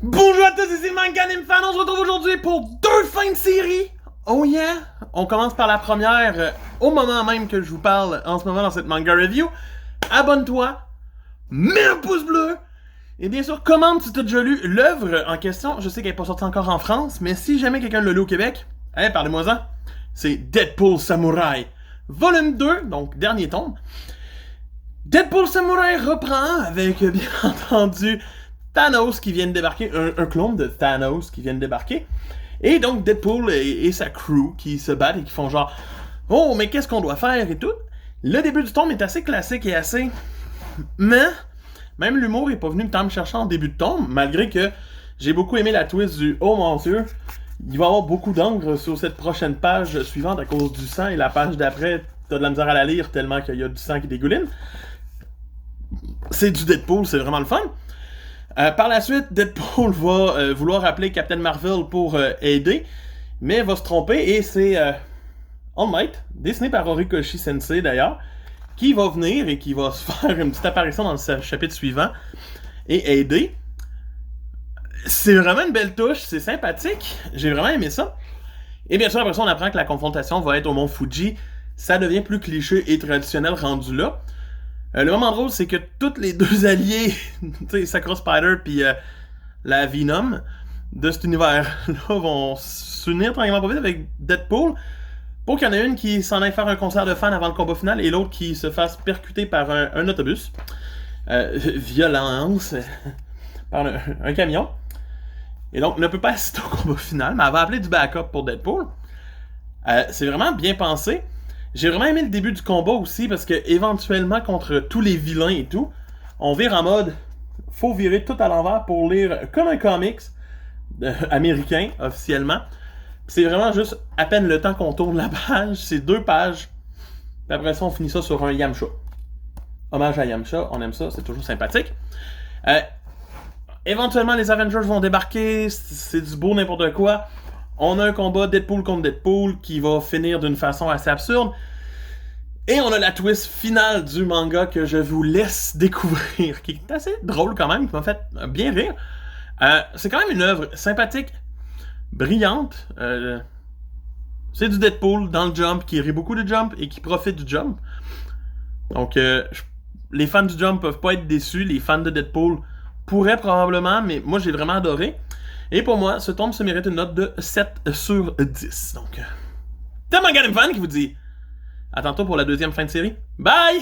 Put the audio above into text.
Bonjour à tous, ici Manganim Fan, on se retrouve aujourd'hui pour 2 fins de série. Oh yeah! On commence par la première, au moment même que je vous parle en ce moment dans cette manga review. Abonne-toi, mets un pouce bleu, et bien sûr, commente si tu as déjà lu l'œuvre en question. Je sais qu'elle n'est pas sortie encore en France, mais si jamais quelqu'un l'a lu au Québec, parlez-moi-en. C'est Deadpool Samurai, volume 2, donc dernier tome. Deadpool Samurai reprend avec, bien entendu, Thanos qui vient de débarquer, un clone de Thanos qui vient de débarquer. Et donc Deadpool et sa crew qui se battent et qui font genre « Oh, mais qu'est-ce qu'on doit faire ?» et tout. Le début du tome est assez classique et assez... Mais, même l'humour est pas venu tant me chercher en début de tome, malgré que j'ai beaucoup aimé la twist du « Oh mon Dieu, il va y avoir beaucoup d'encre sur cette prochaine page suivante à cause du sang, et la page d'après, t'as de la misère à la lire tellement qu'il y a du sang qui dégouline. » C'est du Deadpool, c'est vraiment le fun. Par la suite, Deadpool va vouloir appeler Captain Marvel pour aider, mais va se tromper et c'est All Might, dessiné par Horikoshi Sensei d'ailleurs, qui va venir et qui va se faire une petite apparition dans le chapitre suivant et aider. C'est vraiment une belle touche, c'est sympathique, j'ai vraiment aimé ça. Et bien sûr, après ça, on apprend que la confrontation va être au mont Fuji. Ça devient plus cliché et traditionnel rendu là. Le moment drôle, c'est que tous les deux alliés, Sakura Spider puis la Venom de cet univers-là vont s'unir tranquillement pas vite avec Deadpool pour qu'il y en ait une qui s'en aille faire un concert de fans avant le combat final et l'autre qui se fasse percuter par un autobus. Violence par un camion. Et donc ne peut pas assister au combat final, mais elle va appeler du backup pour Deadpool. C'est vraiment bien pensé. J'ai vraiment aimé le début du combat aussi parce que éventuellement contre tous les vilains et tout, on vire en mode faut virer tout à l'envers pour lire comme un comics américain officiellement. C'est vraiment juste à peine le temps qu'on tourne la page, c'est 2 pages. Puis après ça on finit ça sur un Yamcha. Hommage à Yamcha, on aime ça, c'est toujours sympathique. Éventuellement les Avengers vont débarquer, c'est du beau n'importe quoi. On a un combat Deadpool contre Deadpool qui va finir d'une façon assez absurde. Et on a la twist finale du manga que je vous laisse découvrir, qui est assez drôle quand même, qui m'a fait bien rire. C'est quand même une œuvre sympathique, brillante. C'est du Deadpool dans le jump, qui rit beaucoup de jump et qui profite du jump. Donc, les fans du jump peuvent pas être déçus. Les fans de Deadpool pourraient probablement, mais moi j'ai vraiment adoré. Et pour moi, ce tome se mérite une note de 7 sur 10. Donc, c'est Manganim Fan qui vous dit à tantôt pour la 2e fin de série. Bye!